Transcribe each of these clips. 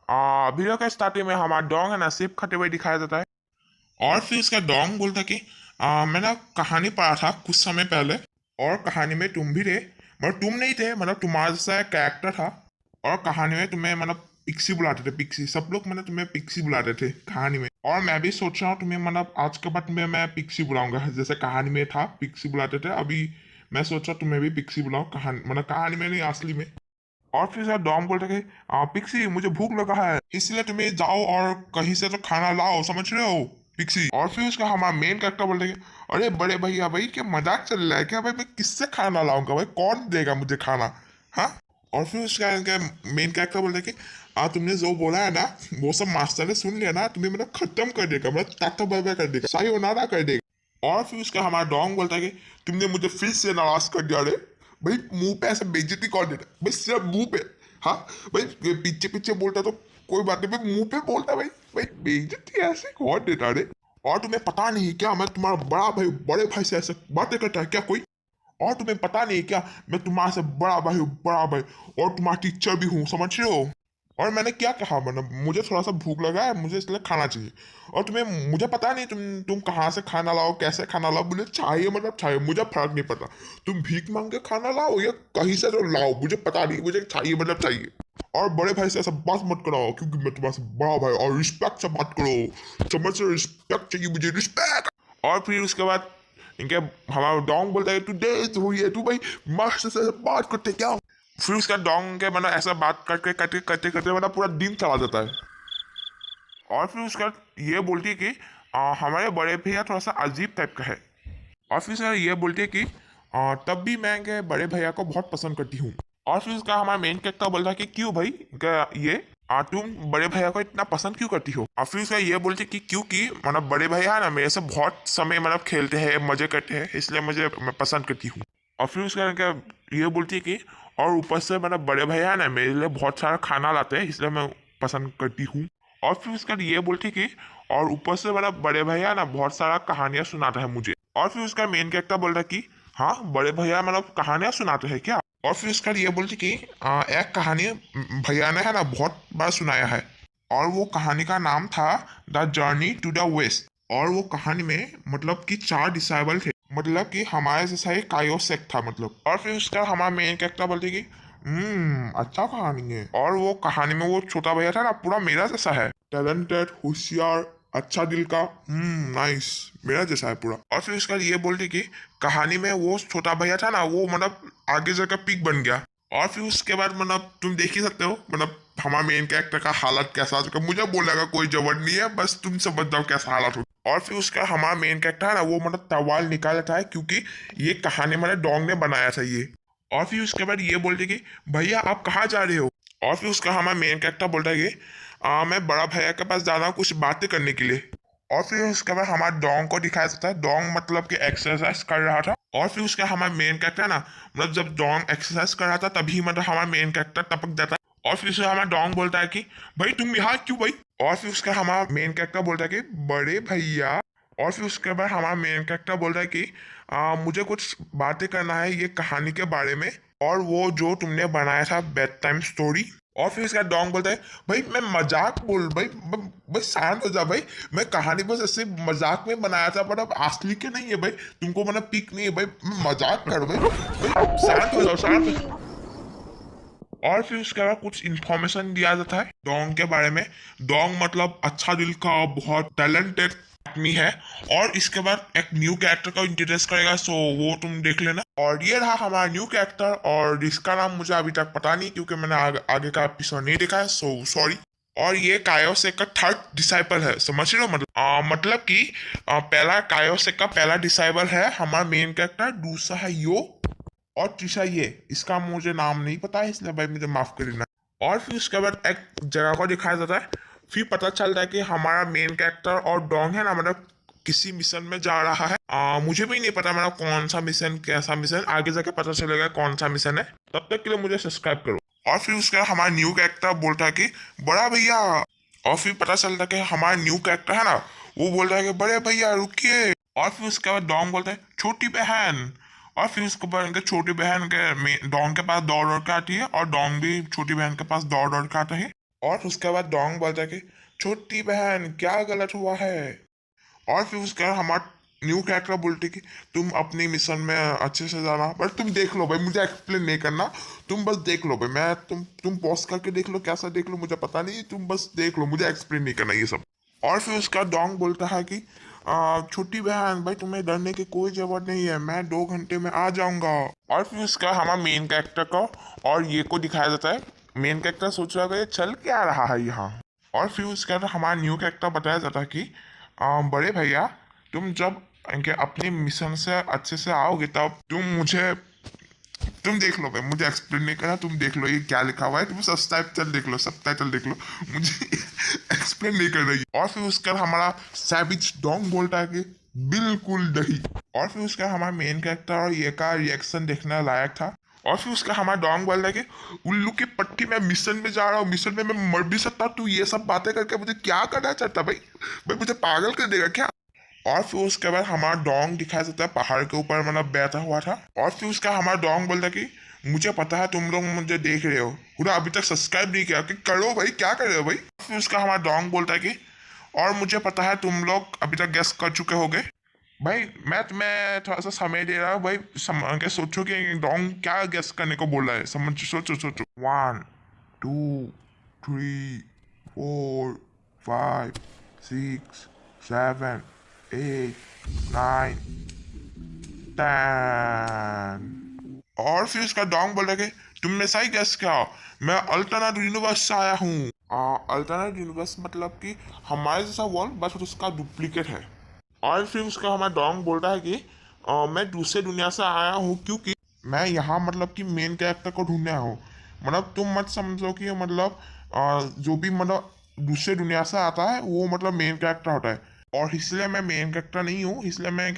Video के starting में हमारा डोंग है ना सिर्फ खटे हुए दिखाया जाता है। और फिर उसका डोंग बोलता है कि मैंने कहानी पढ़ा था कुछ समय पहले, और कहानी में तुम भी थे, मतलब तुम नहीं थे, मतलब तुम्हारा जैसा कैरेक्टर था। और कहानी में तुम्हें मतलब पिक्सी बुलाते थे, पिक्सी सब लोग मैंने तुम्हें पिक्सी बुलाते थे कहानी में। और मैं भी सोच रहा हूँ तुम्हें मतलब आज के बाद में मैं पिक्सी बुलाऊंगा, जैसे कहानी में था पिक्सी बुलाते थे, अभी मैं सोच रहा हूँ तुम्हें भी पिक्सी बुलाऊं, कहानी मतलब कहानी में नहीं असली में। और फिर सर डॉम बोलते कि पिक्सी मुझे भूख लगा है, इसलिए तुम्हें जाओ और कहीं से तो खाना लाओ, समझ रहे हो पिक्सी। और फिर उसका हमारा मेन कैरेक्टर बोलते कि अरे बड़े भैया भाई क्या मजाक चल रहा है क्या भाई, मैं किससे खाना लाऊंगा भाई, कौन देगा मुझे खाना। हाँ। और फिर उसका मेन कैरेक्टर बोलते कि तुमने जो बोला है ना वो सब मास्टर ने सुन लिया ना, तुम्हें मतलब खत्म कर देगा, मतलब टाटा बाय बाय कर देगा, सायोनारा कर देगा। और फिर उसका हमारा डोंग बोलता है कि तुमने मुझे फिर से नाराज कर दिया रे भाई, मुंह पे ऐसे बेइज्जती कौन देता है भाई, सिर्फ मुंह पे। हाँ भाई, पीछे पीछे बोलता तो कोई बात नहीं भाई, मुंह पे बोलता भाई भाई, बेइज्जती ऐसे कौन देता रे। और तुम्हें पता नहीं क्या मैं तुम्हारा बड़ा भाई, बड़े भाई से ऐसे बातें करता है क्या कोई। और तुम्हें पता नहीं क्या मैं तुम्हारे से बड़ा भाई हूँ, बड़ा भाई, और तुम्हारा टीचर भी हूँ, समझ रहे हो। और मैंने क्या कहा, मतलब मुझे थोड़ा सा भूख लगा है, मुझे इसलिए खाना चाहिए। और तुम्हें मुझे पता नहीं तुम कहाँ से खाना लाओ, कैसे खाना लाओ, मुझे चाहिए मतलब चाहिए, मुझे फर्क नहीं पड़ता। तुम भीख मांग के खाना लाओ या कहीं से तो लाओ, मुझे पता नहीं, मुझे चाहिए मतलब चाहिए। और बड़े भाई से ऐसा बात मत कराओ क्योंकि मैं तुम्हारे से बड़ा भाई, और रिस्पेक्ट से बात करो, समझ रहे हो, रिस्पेक्ट चाहिए मुझे, रिस्पेक्ट। और फिर उसके बाद इनके हमारा डोंग बोलता है तू दे हुई है तू भाई, मस्त से बात करते क्या। फिर उसका डोंग के मतलब ऐसा बात करके करते करते करते मतलब पूरा दिन चला जाता है। और फिर उसका ये बोलती है कि हमारे बड़े भैया थोड़ा सा अजीब टाइप का है। और फिर सर ये बोलती है कि तब भी मैं के बड़े भैया को बहुत पसंद करती हूँ। और फिर उसका हमारा मेन कैरेक्टर बोलता है कि क्यों भाई क्या ये तुम बड़े भैया को इतना पसंद क्यों करती हो। और फिर उसका ये बोलती है कि क्योंकि मतलब बड़े भैया है ना मेरे से बहुत समय मतलब खेलते हैं, मजे करते हैं, इसलिए मुझे मैं पसंद करती हूँ। और फिर उसका क्या ये बोलती है कि और ऊपर से मतलब बड़े भैया है ना मेरे लिए बहुत सारा खाना लाते हैं, इसलिए मैं पसंद करती हूँ। और फिर उसका ये बोलती है कि और ऊपर से मतलब बड़े भैया ना बहुत सारा कहानियां सुनाता है मुझे। और फिर उसका मेन कैरेक्टर बोलता है कि हाँ बड़े भैया मतलब कहानियां सुनाते हैं क्या। और फिर उसका ये बोलती कि एक कहानी भैया ने है ना बहुत बार सुनाया है, और वो कहानी का नाम था the journey to the west. और वो कहानी में मतलब कि 4 डिसाइबल थे, मतलब कि हमारे जैसा ही कायोसेक था मतलब। और फिर उसका हमारा मेन कैरेक्टर बोलते कि अच्छा कहानी है। और वो कहानी में वो छोटा भैया था ना पूरा मेरा जैसा है, टैलेंटेड, होशियार, अच्छा दिल का, नाइस, मेरा जैसा है पूरा। और फिर उसका ये बोलते कि कहानी में वो छोटा भैया था ना वो मतलब आगे जाकर पीक बन गया। और फिर उसके बाद मतलब तुम देख ही सकते हो मतलब हमारे मेन कैरेक्टर का हालत कैसा हो चुका, मुझे बोलेगा कोई जरूरत नहीं है, बस तुम समझ जाओ कैसा हालत हो। और फिर उसका हमारा मेन कैरेक्टर है ना वो मतलब तवाल निकाल लेता है क्योंकि ये कहानी मतलब डोंग ने बनाया था ये। और फिर उसके बाद ये बोलते कि भैया आप कहाँ जा रहे हो। और फिर उसका हमारा मेन कैरेक्टर बोलता है कि मैं बड़ा भैया के पास जा रहा हूँ कुछ बातें करने के लिए। और फिर उसके बाद हमारा डोंग को दिखाया जाता है, डोंग मतलब कि एक्सरसाइज कर रहा था। और फिर उसका हमारा मेन कैरेक्टर ना मतलब जब डोंग एक्सरसाइज कर रहा था तभी मतलब हमारा मेन कैरेक्टर टपक जाता है। और फिर उससे हमारा डोंग बोलता है कि भाई तुम यहाँ क्यों भाई। और फिर उसका हमारा मेन कैरेक्टर बोलता है कि बड़े भैया। और फिर उसके बाद हमारा मेन कैरेक्टर बोल रहा है कि मुझे कुछ बातें करना है ये कहानी के बारे में, और वो जो तुमने बनाया था बेड टाइम स्टोरी। और फिर इसका डोंग बोलता है भाई मैं मजाक बोल भाई भाई शांत हो जा भाई, मैं कहानी बस ऐसे मजाक में बनाया था पर अब असली के नहीं है भाई, तुमको मतलब पिक नहीं है भाई, मैं मजाक कर भाई भाई, शांत हो जाओ, शांत हो जाओ। और फिर उसके बाद कुछ इन्फॉर्मेशन दिया जाता है डोंग के बारे में। डोंग मतलब अच्छा दिल का बहुत टैलेंटेड आदमी है। और इसके बाद एक न्यू कैरेक्टर का इंट्रोड्यूस करेगा, सो वो तुम देख लेना। और ये रहा हमारा न्यू कैरेक्टर, और इसका नाम मुझे अभी तक पता नहीं क्योंकि मैंने आगे का एपिसोड नहीं देखा है, सो सॉरी। और ये कायोसेक का थर्ड डिसाइपल है, समझ रहे हो मतलब मतलब कि पहला कायोसेक का पहला डिसाइबल है हमारा मेन कैरेक्टर, दूसरा है यो, और तीसरा ये, इसका मुझे नाम नहीं पता है इसलिए भाई मुझे माफ कर देना। और फिर उसके बाद एक जगह को दिखाया जाता है, फिर पता चलता है कि हमारा मेन कैरेक्टर और डोंग है ना मतलब किसी मिशन में जा रहा है। मुझे भी नहीं पता मतलब कौन सा मिशन, कैसा मिशन, आगे जाके पता चलेगा कौन सा मिशन है। तब तक के लिए मुझे सब्सक्राइब करो। और फिर उसका हमारा न्यू कैरेक्टर बोलता है कि बड़ा भैया। और फिर पता चलता है कि हमारा न्यू कैरेक्टर है ना वो बोलता है कि बड़े भैया रुकिए। और फिर उसके बाद डोंग बोलता है छोटी बहन। और फिर उसके बाद उनके छोटी बहन के डोंग के पास दौड़ दौड़ के आती है, और डोंग भी छोटी बहन के पास दौड़ दौड़ के आता है। और उसके बाद डोंग बोलता कि छोटी बहन क्या गलत हुआ है। और फिर उसके बाद हमारा न्यू कैरेक्टर बोलते कि तुम अपनी मिशन में अच्छे से जाना, बट तुम देख लो भाई, मुझे एक्सप्लेन नहीं करना। तुम बस देख लो भाई, मैं तुम पॉज करके देख लो, कैसा देख लो मुझे पता नहीं, तुम बस देख लो, मुझे एक्सप्लेन नहीं करना ये सब। और फिर उसका डोंग बोलता है कि छोटी बहन भाई, तुम्हें डरने की कोई जरूरत नहीं है, मैं 2 घंटे में आ जाऊंगा। और फिर उसका हमारा मेन कैरेक्टर को और ये को दिखाया जाता है। मेन कैरेक्टर सोच रहा है ये चल क्या रहा है यहाँ। और फिर उसके बाद हमारा न्यू कैरेक्टर बताया जाता है कि बड़े भैया, तुम जब इनके अपने मिशन से अच्छे से आओगे तब तुम देख लो भाई, मुझे एक्सप्लेन नहीं करना, तुम देख लो ये क्या लिखा हुआ है, तुम सब टाइटल देख लो, मुझे एक्सप्लेन नहीं करना ये। और फिर उसका हमारा सैविज डोंग बोलता है कि बिल्कुल नहीं। और फिर उसका हमारा मेन कैरेक्टर और ये का रिएक्शन देखने लायक था। और फिर उसका हमारा डोंग बोल रहा है कि उल्लू की पट्टी, मैं मिशन में जा रहा हूँ, मिशन में मैं मर भी सकता हूँ, तू ये सब बातें करके मुझे क्या करना चाहता भाई, भाई मुझे पागल कर देगा क्या। और फिर उसके बाद हमारा डोंग दिखाया जाता है पहाड़ के ऊपर मतलब बैठा हुआ था। और फिर उसका हमारा डोंग बोलता है कि मुझे पता है तुम लोग मुझे देख रहे हो, पूरा अभी तक सब्सक्राइब नहीं किया, कि करो भाई, क्या कर रहे हो भाई। फिर उसका हमारा डोंग बोलता है कि और मुझे पता है तुम लोग अभी तक गेस कर चुके होगे। भाई मैं तुम्हें थोड़ा सा समय दे रहा हूँ भाई, के सोचो कि डोंग क्या गेस करने को बोला है, समझ, सोचो सोचो। 1 2 3 4 5 6 7 8 9 10। और फिर उसका डोंग बोल रहा है कि तुमने सही गेस किया, मैं अल्टरनेट यूनिवर्स से आया हूँ। अल्टरनेट यूनिवर्स मतलब कि हमारे जैसा वर्ल्ड, बस उसका डुप्लीकेट है। और फिर उसका हमारा डोंग बोलता है कि मैं दूसरे दुनिया से आया हूँ, क्योंकि मैं यहाँ मतलब कि मेन कैरेक्टर को ढूंढने आया हूँ। मतलब तुम मत समझो कि मतलब जो भी मतलब दूसरे दुनिया से आता है वो मतलब मेन कैरेक्टर होता है। और इसलिए मैं मेन कैरेक्टर नहीं हूँ, इसलिए मैं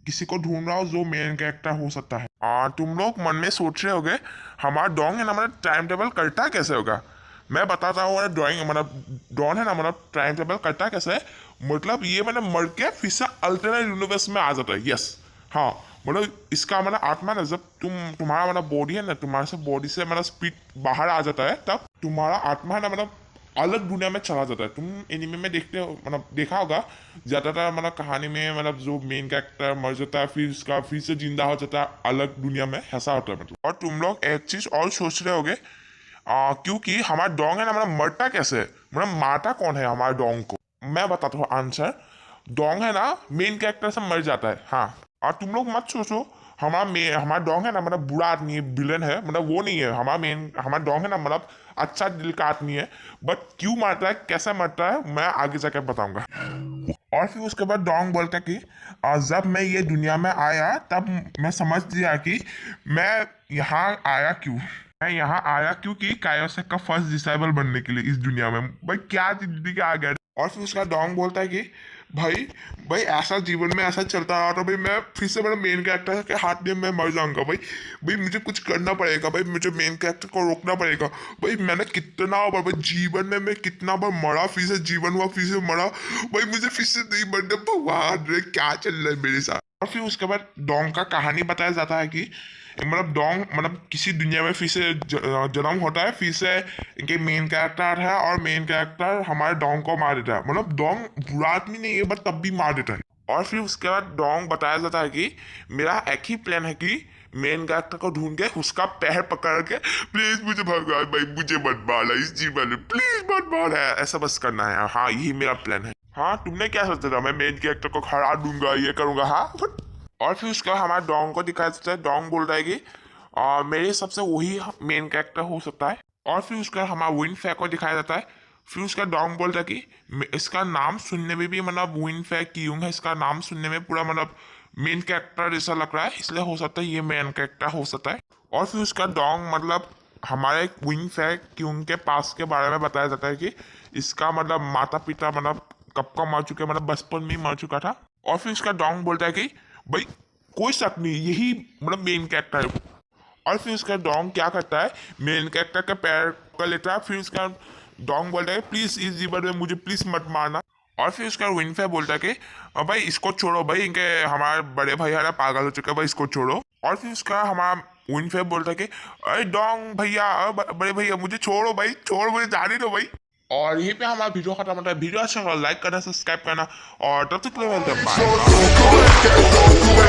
किसी को ढूंढ रहा हूँ जो मेन कैरेक्टर हो सकता है। तुम लोग मन में सोच रहे होगे हमारा डोंग है ना मतलब टाइम टेबल करता कैसे होगा। मैं बताता हूँ, ड्राइंग मतलब डॉन है ना मतलब टाइम टेबल करता कैसे है। मतलब ये मतलब मर के फिर से अल्टरनेट यूनिवर्स में आ जाता है। यस, हाँ, मतलब इसका मतलब आत्मा ना, जब तुम्हारा मतलब बॉडी है ना, तुम्हारे से बॉडी से मतलब स्पीड बाहर आ जाता है, तब तुम्हारा आत्मा है ना मतलब अलग दुनिया में चला जाता है। तुम एनिमे में देखते हो मतलब देखा होगा ज्यादातर मतलब कहानी में मतलब जो मेन कैरेक्टर मर जाता है फिर उसका फिर से जिंदा हो जाता है अलग दुनिया में, ऐसा होता है मतलब। और तुम लोग एक चीज और सोच रहे होगे क्योंकि हमारा डोंग है ना मतलब मरता कैसे, मतलब मारता कौन है हमारे डोंग को। मैं बताता हूँ आंसर। डोंग है ना मेन कैरेक्टर से मर जाता है, हाँ। और तुम लोग मत सोचो हमारा डोंग है ना मतलब बुरा आदमी है, विलन है, मतलब वो नहीं है। हमारा डोंग है ना मतलब अच्छा दिल का आदमी है। बट क्यों मारता है, कैसे मरता है, मैं आगे जाकर बताऊंगा। और फिर उसके बाद डोंग बोलता है कि जब मैं ये दुनिया में आया तब मैं समझ लिया कि मैं यहाँ आया क्यों। मैं यहाँ आया क्योंकि कायोसेक का फर्स्ट डिसाइबल बनने के लिए इस दुनिया में। भाई क्या जिंदगी आ गया। और फिर उसका डोंग बोलता है कि भाई भाई ऐसा जीवन में ऐसा चलता रहा तो भाई मैं फिर से मेरा मेन कैरेक्टर के हाथ में मैं मर जाऊंगा भाई। भाई मुझे कुछ करना पड़ेगा भाई, मुझे मेन कैरेक्टर को रोकना पड़ेगा। भाई मैंने कितना बार भाई जीवन में मैं कितना बार मरा, फिर से जीवन हुआ, फिर से मरा। भाई मुझे फिर से नहीं मरना, भगवान रे क्या चल रहा है मेरे साथ। और फिर उसके बाद डोंग का कहानी बताया जाता है कि मतलब डोंग मतलब किसी दुनिया में फिर से जन्म होता है, फिर से इनके मेन कैरेक्टर है और मेन कैरेक्टर हमारे डोंग को मार देता है। मतलब डोंग बुरा आदमी नहीं है बट तब भी मार देता है। और फिर उसके बाद डोंग बताया जाता है कि मेरा एक ही प्लान है कि मेन कैरेक्टर को ढूंढ के उसका पैर पकड़ के प्लीज मुझे भगवान भाई मुझे मत मारना इस जीवन में, प्लीज मत मारना, ऐसा बस करना है। हाँ यही मेरा प्लान है। हाँ तुमने क्या सोचा था, मैं मेन कैरेक्टर को हरा दूंगा ये करूंगा, हाँ। और फिर उसका हमारा डोंग को दिखाया जाता है। डोंग बोल रहा है कि मेरे हिसाब से वही मेन कैरेक्टर हो सकता है। और फिर उसका हमारा विन फैक को दिखाया जाता है। फिर उसका डोंग बोलता है कि इसका नाम सुनने में भी मतलब विन फैक क्यूंग है, इसका नाम सुनने में पूरा मतलब मेन कैरेक्टर जैसा लग रहा है, इसलिए हो सकता है ये मेन कैरेक्टर हो सकता है। और फिर उसका डोंग मतलब हमारे विन फैक क्यूंग के पास के बारे में बताया जाता है कि इसका मतलब माता पिता मतलब कब का मर चुके, मतलब बचपन में ही मर चुका था। और फिर उसका डोंग बोलता है कि भाई कोई शक नहीं यही मतलब मेन कैरेक्टर है। और फिर उसका डोंग क्या करता है, मेन कैरेक्टर का पैर कर लेता है। फिर उसका डोंग बोलता है प्लीज इस जीवन में मुझे प्लीज मत मारना। और फिर उसका विनफे बोलता है कि भाई इसको छोड़ो भाई, इनके हमारे बड़े भाई हमारा पागल हो चुका है भाई, इसको छोड़ो। और फिर उसका हमारा विनफे बोलता है कि अरे डोंग भैया बड़े भैया मुझे छोड़ो भाई, छोड़ मुझे जाने दो भाई। और यहीं पे हमारा वीडियो खत्म होता है। वीडियो अच्छा लगा लाइक करना, सब्सक्राइब करना, और तब तक के लिए मिलते हैं, बाय।